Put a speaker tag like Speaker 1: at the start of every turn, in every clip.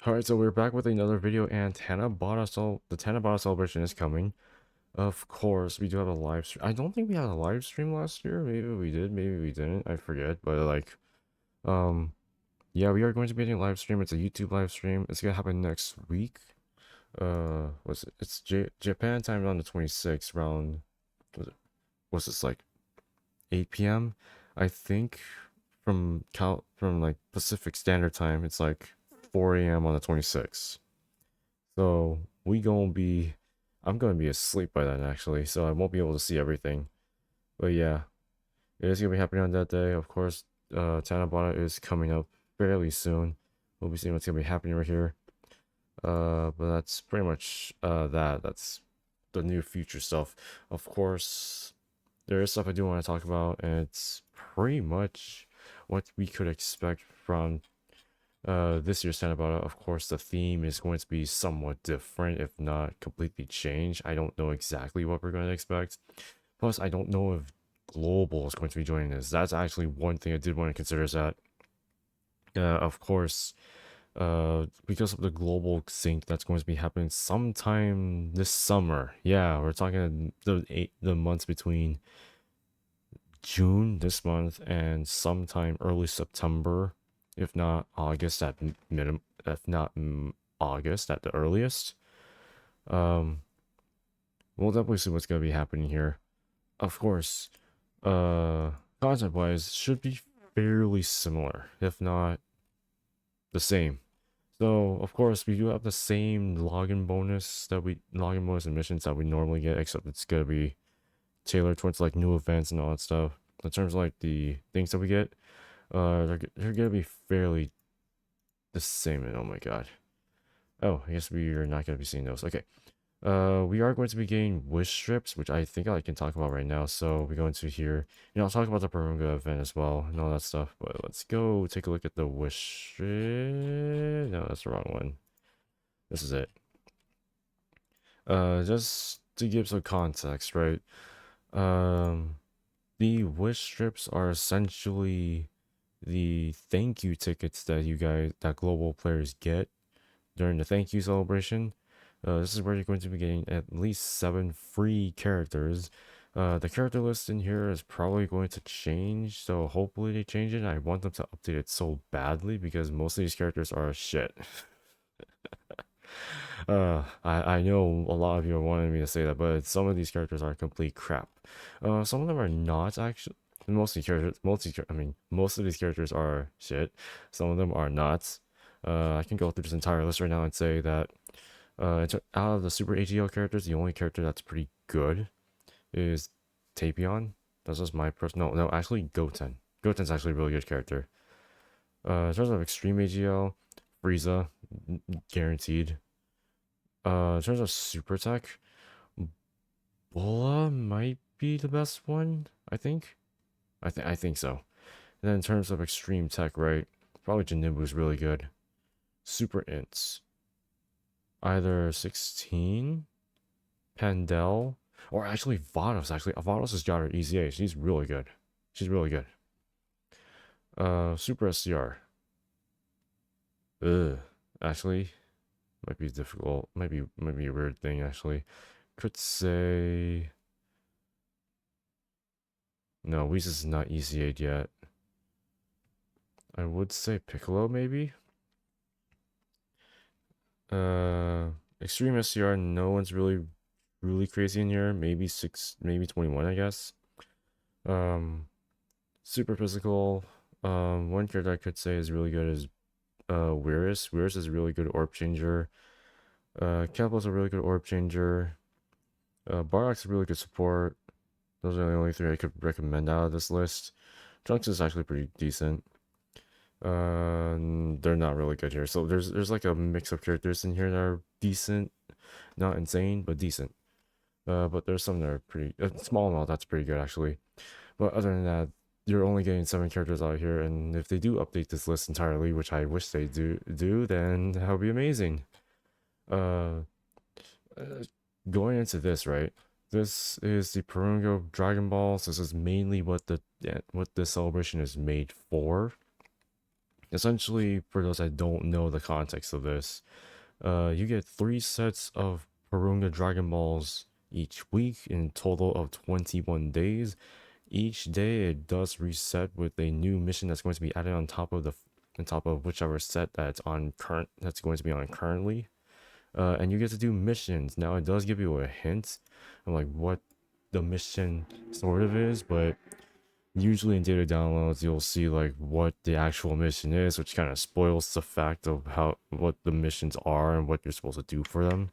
Speaker 1: Alright, so we're back with another video, and the Tanabata celebration is coming. Of course, we do have a live stream. I don't think we had a live stream last year. Maybe we did, maybe we didn't. I forget. But um, yeah, we are going to be doing a live stream. It's a YouTube live stream. It's gonna happen next week. What's it? It's Japan time on the 26th, around what's this, like 8 p.m. I think from like Pacific Standard Time. It's like 4 a.m. on the 26th. So I'm gonna be asleep by then actually, so I won't be able to see everything. But yeah, it is gonna be happening on that day. Of course, Tanabata is coming up fairly soon. We'll be seeing what's gonna be happening right here. But that's pretty much that's the new future stuff. Of course, there is stuff I do want to talk about, and it's pretty much what we could expect from this year's Tanabata. Of course, the theme is going to be somewhat different, if not completely changed. I don't know exactly what we're going to expect. Plus, I don't know if Global is going to be joining this. That's actually one thing I did want to consider, is that, of course, because of the global sync that's going to be happening sometime this summer. Yeah, we're talking the months between June this month and sometime early September, if not August at minimum, if not August at the earliest. Um, we'll definitely see what's gonna be happening here. Of course, concept wise, should be fairly similar, if not the same. So of course we do have the same login bonus and missions that we normally get, except it's gonna be tailored towards like new events and all that stuff. In terms of like the things that we get, they're gonna be fairly the same. And oh my god. Oh, I guess we are not gonna be seeing those. Okay. We are going to be getting wish strips, which I think I can talk about right now. So we go into here. I'll talk about the Perunga event as well and all that stuff. But let's go take a look at the wish strip. No, that's the wrong one. This is it. Just to give some context, right? Um, the wish strips are essentially the thank you tickets that global players get during the thank you celebration. This is where you're going to be getting at least 7 free characters. The character list in here is probably going to change, so hopefully they change it. I want them to update it so badly because most of these characters are shit. I know a lot of you are wanting me to say that, but some of these characters are complete crap. Some of them are not actually. Most of these characters are shit. Some of them are not. I can go through this entire list right now and say that out of the Super AGL characters, the only character that's pretty good is Tapion. That's just my personal. No, actually, Goten. Goten's actually a really good character. In terms of Extreme AGL, Frieza, guaranteed. In terms of Super Tech, Bola might be the best one. I think. I think so. And then in terms of Extreme Tech, right? Probably Janembu's really good. Super Ints, either 16, Pandel, or actually Vados. Actually, Vados' daughter EZA. She's really good. She's really good. Super SCR. Ugh. Actually, might be difficult. Might be a weird thing. Actually, could say no. Whis is not EZA'd yet. I would say Piccolo maybe. Extreme SCR. No one's really crazy in here. Maybe 6, maybe 21. I guess. Super physical. One character I could say is really good is Weirus. Weirus is a really good orb changer. Kepler's a really good orb changer. Bardock's a really good support. Those are the only 3 I could recommend out of this list. Trunks is actually pretty decent. They're not really good here. So there's like a mix of characters in here that are decent, not insane, but decent. But there's some that are pretty small amount. That's pretty good actually. But other than that, you're only getting 7 characters out here, and if they do update this list entirely, which I wish they do, then that would be amazing. Uh, Going into this, right? This is the Perungo Dragon Balls. This is mainly what this celebration is made for. Essentially, for those that don't know the context of this, you get 3 sets of Porunga Dragon Balls each week in a total of 21 days. Each day it does reset with a new mission that's going to be added on top of whichever set that's going to be on currently. And you get to do missions. Now it does give you a hint of like what the mission sort of is, but usually in data downloads you'll see like what the actual mission is, which kind of spoils the fact of what the missions are and what you're supposed to do for them.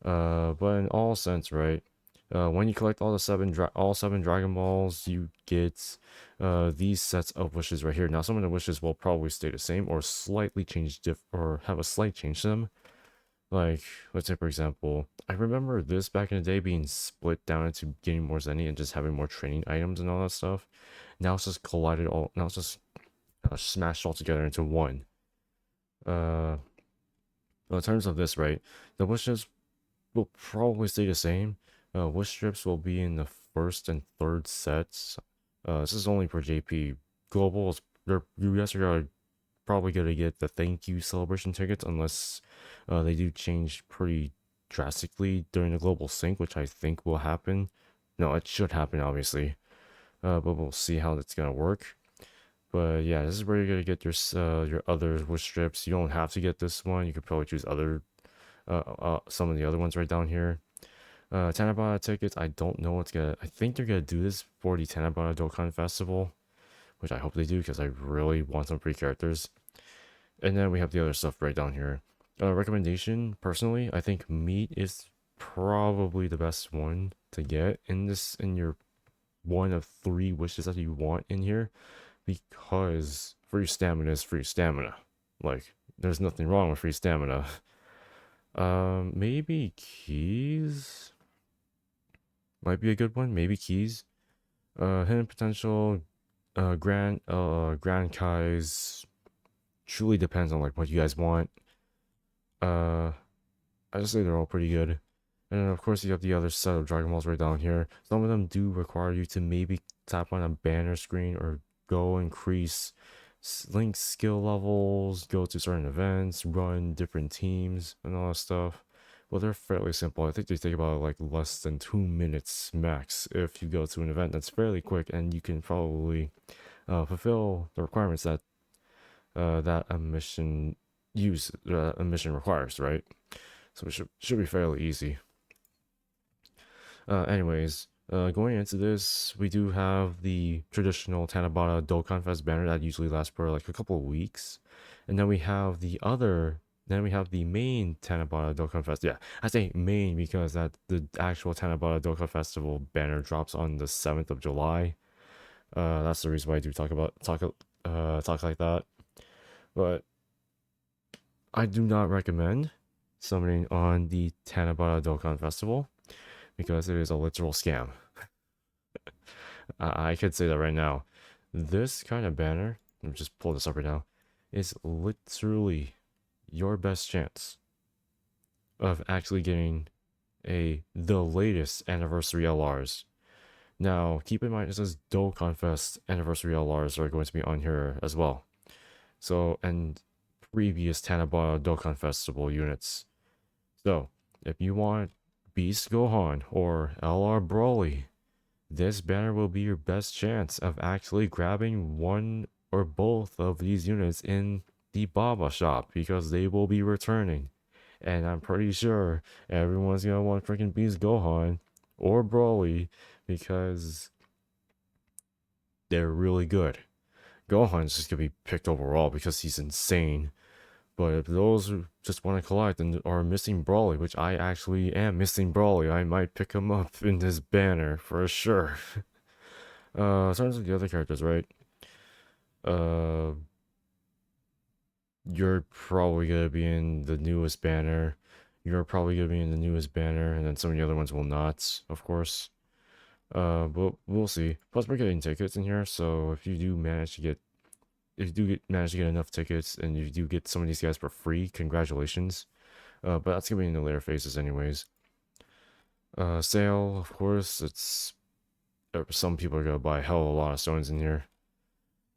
Speaker 1: But in all sense, right? When you collect all seven Dragon Balls, you get these sets of wishes right here. Now, some of the wishes will probably stay the same or slightly change or have a slight change to them. Like, let's say for example, I remember this back in the day being split down into getting more Zenny and just having more training items and all that stuff. Now it's just now it's just smashed all together into one. Uh, well, in terms of this, right, the wishes will probably stay the same. Wish strips will be in the first and third sets. This is only for JP. Globals, you guys are probably gonna get the thank you celebration tickets unless they do change pretty drastically during the global sync, which I think will happen. No, it should happen, obviously. But we'll see how that's gonna work. But yeah, this is where you're gonna get your other wish strips. You don't have to get this one. You could probably choose some of the other ones right down here. Tanabata tickets, I don't know what's gonna. I think they're gonna do this for the Tanabata Dokkan Festival, which I hope they do because I really want some free characters. And then we have the other stuff right down here. Recommendation, personally, I think meat is probably the best one to get in your one of 3 wishes that you want in here, because free stamina is free stamina. Like, there's nothing wrong with free stamina. Maybe keys might be a good one. Maybe keys. Hidden potential, Grand Kai's truly depends on like what you guys want. Uh, I just say they're all pretty good. And then of course you have the other set of Dragon Balls right down here. Some of them do require you to maybe tap on a banner screen or go increase link skill levels, go to certain events, run different teams, and all that stuff. Well, they're fairly simple. I think they take about like less than 2 minutes max if you go to an event that's fairly quick, and you can probably fulfill the requirements that a mission requires, right? So it should be fairly easy. Anyways, going into this, we do have the traditional Tanabata Dokkan Fest banner that usually lasts for like a couple of weeks, and then we have the main Tanabata Dokkan Fest. Yeah, I say main because that the actual Tanabata Dokkan Festival banner drops on the 7th of July. That's the reason why I do talk like that. But I do not recommend summoning on the Tanabata Dokkan Festival because it is a literal scam. I could say that right now. This kind of banner, let me just pull this up right now, is literally your best chance of actually getting the latest anniversary LRs. Now, keep in mind, it says Dokkan Fest anniversary LRs are going to be on here as well. So, and previous Tanabata Dokkan Festival units. So, if you want Beast Gohan or LR Broly, this banner will be your best chance of actually grabbing one or both of these units in the Baba shop because they will be returning. And I'm pretty sure everyone's gonna want freaking Beast Gohan or Broly because they're really good. Gohan's just gonna be picked overall because he's insane. But if those who just want to collect and are missing Broly, which I actually am missing Broly, I might pick him up in this banner for sure. In terms of the other characters, right? Uh, you're probably gonna be in the newest banner. You're probably gonna be in the newest banner, and then some of the other ones will not, of course. But we'll see. Plus, we're getting tickets in here, so if you do manage to get manage to get enough tickets and you do get some of these guys for free, congratulations. But that's gonna be in the later phases anyways. Sale, of course, it's some people are gonna buy a hell of a lot of stones in here.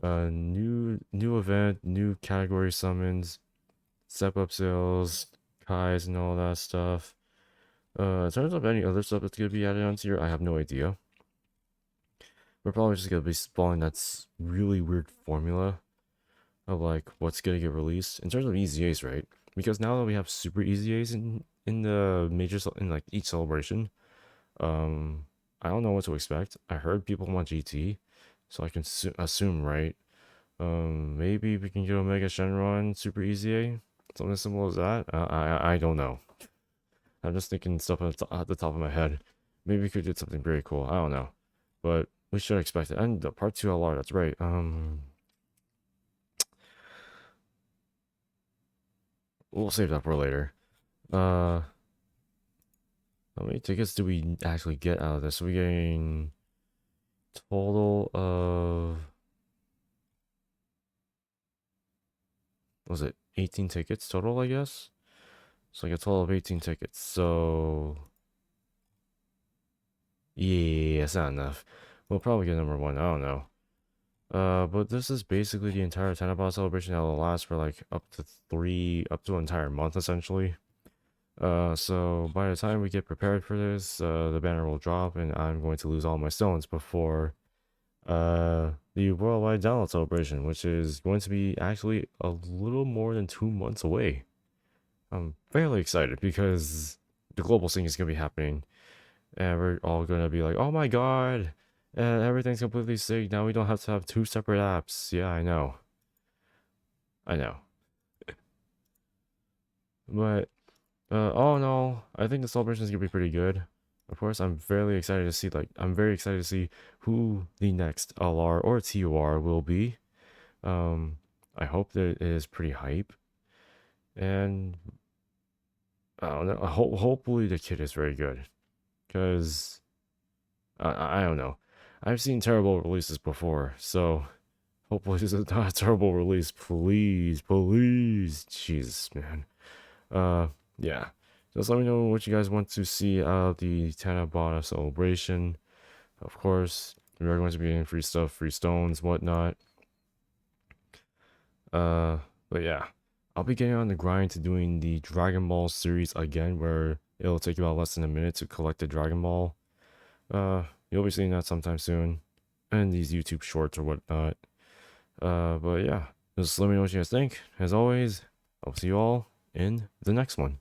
Speaker 1: New event, new category summons, step up sales, Kais and all that stuff. In terms of any other stuff that's gonna be added onto here, I have no idea. We're probably just gonna be following that really weird formula of like what's gonna get released in terms of EZAs, right? Because now that we have super EZAs in the in like each celebration, um, I don't know what to expect. I heard people want GT, so I can assume, right? Maybe we can get Omega Shenron Super EZA, something as simple as that. I don't know. I'm just thinking stuff at the top of my head. Maybe we could get something very cool. I don't know, but we should expect it. And the part 2 LR, that's right. We'll save that for later. How many tickets do we actually get out of this? We're getting total of, what was it 18 tickets total, I guess? So like a total of 18 tickets. So yeah, it's not enough. We'll probably get number 1. I don't know. But this is basically the entire TANABATA celebration that will last for like up to an entire month essentially. So by the time we get prepared for this, the banner will drop and I'm going to lose all my stones before the worldwide download celebration, which is going to be actually a little more than 2 months away. I'm fairly excited because the global sync is going to be happening and we're all going to be like, oh my god, and everything's completely synced. Now we don't have to have 2 separate apps. Yeah, I know. I know. But all in all, I think the celebration is going to be pretty good. Of course, I'm very excited to see, I'm very excited to see who the next LR or TOR will be. Um, I hope that it is pretty hype. And I don't know. Hopefully the kid is very good. Because I don't know. I've seen terrible releases before. So hopefully this is not a terrible release. Please, please. Jesus, man. Yeah. Just let me know what you guys want to see out of the Tanabata celebration. Of course, we are going to be getting free stuff, free stones, whatnot. But yeah, I'll be getting on the grind to doing the Dragon Ball series again, where it'll take about less than a minute to collect the Dragon Ball. You'll be seeing that sometime soon, and these YouTube shorts or whatnot. But yeah, just let me know what you guys think. As always, I'll see you all in the next one.